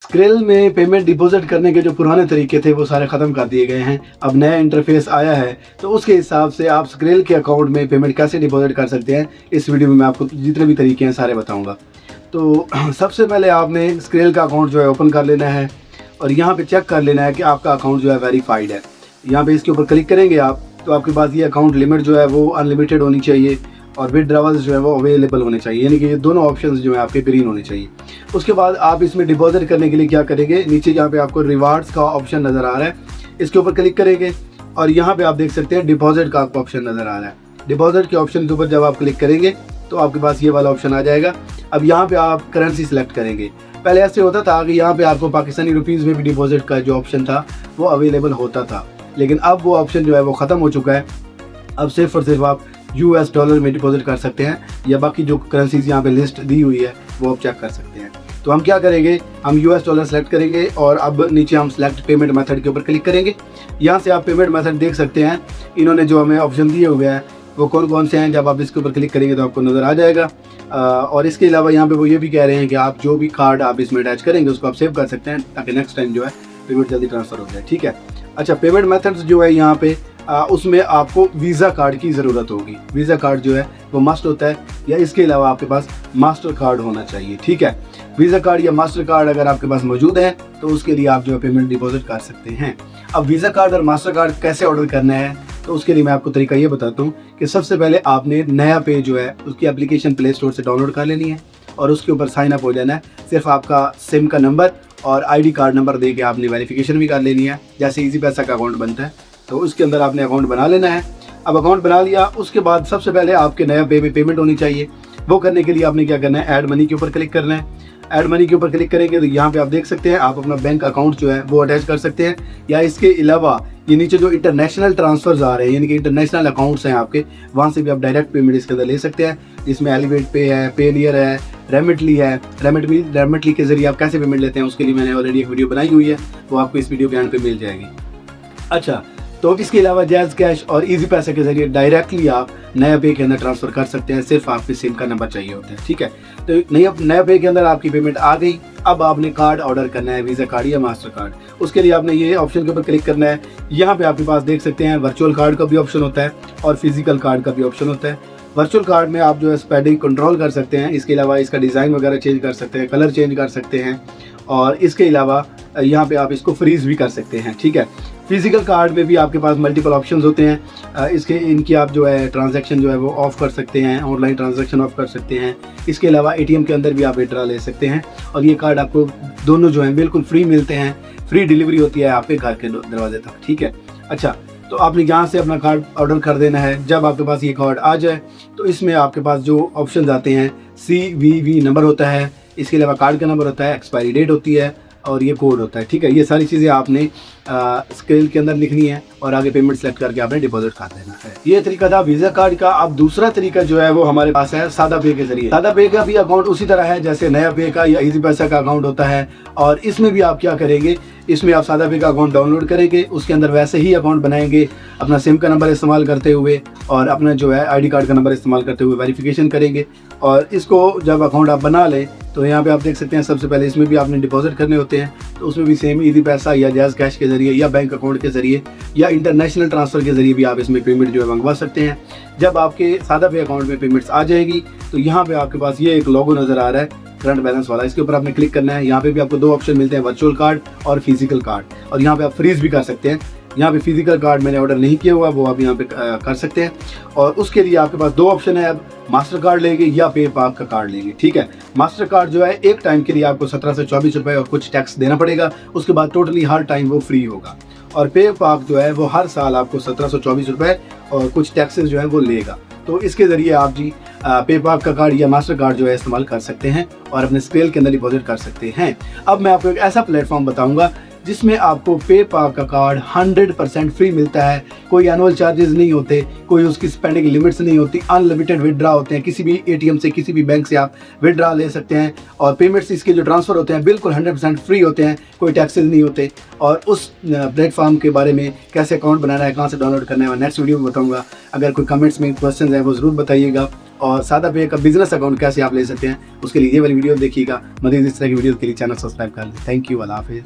Skill में payment deposit करने के जो पुराने तरीके थे वो सारे ख़त्म कर दिए गए हैं। अब नया इंटरफेस आया है, तो उसके हिसाब से आप स्क्रिल के अकाउंट में पेमेंट कैसे डिपॉजिट कर सकते हैं, इस वीडियो में मैं आपको जितने भी तरीके हैं सारे बताऊंगा। तो सबसे पहले आपने स्क्रिल का अकाउंट जो है ओपन कर लेना है और यहाँ पे चेक कर लेना है कि आपका अकाउंट जो है वेरीफाइड है। यहाँ पे इसके ऊपर क्लिक करेंगे आप, तो आपके पास ये अकाउंट लिमिट जो है वो अनलिमिटेड होनी चाहिए और विथड्रॉवल्स जो है वो अवेलेबल होने चाहिए, यानी कि ये दोनों ऑप्शंस जो है आपके ग्रीन होने चाहिए। उसके बाद आप इसमें डिपॉजिट करने के लिए क्या करेंगे, नीचे यहाँ पे आपको रिवार्ड्स का ऑप्शन नज़र आ रहा है, इसके ऊपर क्लिक करेंगे और यहाँ पे आप देख सकते हैं डिपॉजिट का आपको ऑप्शन नज़र आ रहा है। डिपॉजिट के ऑप्शन के ऊपर जब आप क्लिक करेंगे तो आपके पास ये वाला ऑप्शन आ जाएगा। अब यहाँ पे आप करेंसी सेलेक्ट करेंगे। पहले ऐसे होता था कि यहाँ पे आपको पाकिस्तानी रुपीज़ में भी डिपॉजिट का जो ऑप्शन था वो अवेलेबल होता था, लेकिन अब वो ऑप्शन जो है वो ख़त्म हो चुका है। अब सिर्फ और सिर्फ आप US डॉलर में डिपॉजिट कर सकते हैं या बाकी जो करेंसीज यहाँ पे लिस्ट दी हुई है वो आप चेक कर सकते हैं। तो हम क्या करेंगे, हम US डॉलर सेलेक्ट करेंगे और अब नीचे हम सेलेक्ट पेमेंट मेथड के ऊपर क्लिक करेंगे। यहाँ से आप पेमेंट मेथड देख सकते हैं, इन्होंने जो हमें ऑप्शन दिए हुए हैं वो कौन कौन से हैं। जब आप इसके ऊपर क्लिक करेंगे तो आपको नज़र आ जाएगा। और इसके अलावा यहाँ पे वो ये भी कह रहे हैं कि आप जो भी कार्ड आप इसमें अटैच करेंगे उसको आप सेव कर सकते हैं ताकि नेक्स्ट टाइम जो है पेमेंट जल्दी ट्रांसफ़र हो जाए। ठीक है। अच्छा, पेमेंट मेथड्स जो है यहाँ पे उसमें आपको वीज़ा कार्ड की ज़रूरत होगी। वीज़ा कार्ड जो है वो मस्ट होता है, या इसके अलावा आपके पास मास्टर कार्ड होना चाहिए। ठीक है। वीज़ा कार्ड या मास्टर कार्ड अगर आपके पास मौजूद है तो उसके लिए आप जो है पेमेंट डिपॉजिट कर सकते हैं। अब वीज़ा कार्ड और मास्टर कार्ड कैसे ऑर्डर करना है, तो उसके लिए मैं आपको तरीका ये बताता हूँ कि सबसे पहले आपने नया पे जो है उसकी एप्लीकेशन प्ले स्टोर से डाउनलोड कर लेनी है और उसके ऊपर साइन अप हो जाना है। सिर्फ आपका सिम का नंबर और ID कार्ड नंबर दे के आपने वेरिफिकेशन भी कर लेनी है। जैसे ईजी पैसा का अकाउंट बनता है तो उसके अंदर आपने अकाउंट बना लेना है। अब अकाउंट बना लिया, उसके बाद सबसे पहले आपके नया पे में पेमेंट होनी चाहिए। वो करने के लिए आपने क्या करना है, ऐड मनी के ऊपर क्लिक करना है। ऐड मनी के ऊपर क्लिक करेंगे तो यहाँ पे आप देख सकते हैं आप अपना बैंक अकाउंट जो है वो अटैच कर सकते हैं, या इसके अलावा ये नीचे जो इंटरनेशनल ट्रांसफर्स आ रहे हैं यानी कि इंटरनेशनल अकाउंट्स हैं आपके, वहाँ से भी आप डायरेक्ट पेमेंट इसके अंदर ले सकते हैं। जिसमें एलिवेट पे है, पेनियर है, रेमिटली है। रेमिटली के जरिए आप कैसे पेमेंट लेते हैं उसके लिए मैंने ऑलरेडी एक वीडियो बनाई हुई है, वो आपको इस वीडियो के एंड पे मिल जाएगी। अच्छा, तो इसके अलावा जैज़ कैश और इजी पैसे के जरिए डायरेक्टली आप नया पे के अंदर ट्रांसफ़र कर सकते हैं। सिर्फ आपके सिम का नंबर चाहिए होता है। ठीक है। तो नया पे के अंदर आपकी पेमेंट आ गई। अब आपने कार्ड ऑर्डर करना है, वीज़ा कार्ड या मास्टर कार्ड। उसके लिए आपने ये ऑप्शन के ऊपर क्लिक करना है। यहाँ पे आपके पास देख सकते हैं वर्चुअल कार्ड का भी ऑप्शन होता है और फिजिकल कार्ड का भी ऑप्शन होता है। वर्चुअल कार्ड में आप जो है स्पेडिंग कंट्रोल कर सकते हैं, इसके अलावा इसका डिज़ाइन वगैरह चेंज कर सकते हैं, कलर चेंज कर सकते हैं और इसके अलावा यहाँ पे आप इसको फ्रीज़ भी कर सकते हैं। ठीक है। फिजिकल कार्ड में भी आपके पास मल्टीपल ऑप्शंस होते हैं। इनकी आप जो है ट्रांजैक्शन जो है वो ऑफ़ कर सकते हैं, ऑनलाइन ट्रांजैक्शन ऑफ कर सकते हैं। इसके अलावा ATM के अंदर भी आप विड्रॉ ले सकते हैं और ये कार्ड आपको दोनों जो हैं बिल्कुल फ्री मिलते हैं। फ्री डिलीवरी होती है आपके घर के दरवाजे तक। ठीक है। अच्छा, तो आपने यहाँ से अपना कार्ड ऑर्डर कर देना है। जब आपके पास ये कार्ड आ जाए तो इसमें आपके पास जो ऑप्शन आते हैं, CVV नंबर होता है, इसके अलावा कार्ड का नंबर होता है, एक्सपायरी डेट होती है और ये कोड होता है। ठीक है। ये सारी चीज़ें आपने स्केल के अंदर लिखनी है और आगे पेमेंट सेलेक्ट करके आपने डिपॉजिट कर देना है। ये तरीका था वीज़ा कार्ड का। अब दूसरा तरीका जो है वो हमारे पास है सादा पे के जरिए। सादा पे का भी अकाउंट उसी तरह है जैसे नया पे का या इजी पैसा का अकाउंट होता है, और इसमें भी आप क्या करेंगे, इसमें आप सादा पे का अकाउंट डाउनलोड करेंगे, उसके अंदर वैसे ही अकाउंट बनाएंगे, अपना सिम का नंबर इस्तेमाल करते हुए और अपना जो है ID कार्ड का नंबर इस्तेमाल करते हुए वेरिफिकेशन करेंगे। और इसको जब अकाउंट आप बना लें तो यहाँ पे आप देख सकते हैं सबसे पहले इसमें भी आपने डिपॉजिट करने होते हैं, तो उसमें भी सेम इजी पैसा या जैज़ कैश के जरिए या बैंक अकाउंट के जरिए या इंटरनेशनल ट्रांसफ़र के जरिए भी आप इसमें पेमेंट जो है मंगवा सकते हैं। जब आपके सादा पे अकाउंट में पेमेंट्स आ जाएगी तो यहाँ पे आपके पास ये एक लोगो नज़र आ रहा है करंट बैलेंस वाला, इसके ऊपर आपने क्लिक करना है। यहाँ पे भी आपको दो ऑप्शन मिलते हैं, वर्चुअल कार्ड और फिजिकल कार्ड, और यहाँ पे आप फ्रीज भी कर सकते हैं। यहाँ पे फिजिकल कार्ड मैंने ऑर्डर नहीं किया हुआ, वो आप यहाँ पे कर सकते हैं। और उसके लिए आपके पास दो ऑप्शन है, अब मास्टर कार्ड लेंगे या पे पाक का कार्ड लेंगे। ठीक है। मास्टर कार्ड जो है एक टाइम के लिए आपको 17 से 24 रुपये और कुछ टैक्स देना पड़ेगा, उसके बाद टोटली हर टाइम वो फ्री होगा। और पे पाक जो है वो हर साल आपको 1724 रुपये और कुछ टैक्सेस जो है वो लेगा। तो इसके ज़रिए आप जी पे पाक का कार्ड या मास्टर कार्ड जो है इस्तेमाल कर सकते हैं और अपने स्केल के अंदर डिपॉजिट कर सकते हैं। अब मैं आपको एक ऐसा प्लेटफॉर्म बताऊंगा जिसमें आपको पे पाक का कार्ड 100% फ्री मिलता है। कोई एनुअल चार्जेस नहीं होते, कोई उसकी स्पेंडिंग लिमिट्स नहीं होती, अनलिमिटेड विड्रा होते हैं। किसी भी ATM से किसी भी बैंक से आप विड्रा ले सकते हैं और पेमेंट्स इसके जो ट्रांसफ़र होते हैं बिल्कुल 100% फ्री होते हैं, कोई टैक्सेस नहीं होते। और उस प्लेटफॉर्म के बारे में कैसे अकाउंट बनाना है, कहाँ से डाउनलोड करना है, मैं नेक्स्ट वीडियो में बताऊँगा। अगर कोई कमेंट्स में क्वेश्चन है वो ज़रूर बताइएगा और सादा पे का बिजनेस अकाउंट कैसे आप ले सकते हैं, उसके लिए ये वाली वीडियो देखिएगा। मज़ीद इस तरह की वीडियो के लिए चैनल सब्सक्राइब कर लें। थैंक यू, अल्लाह हाफिज़।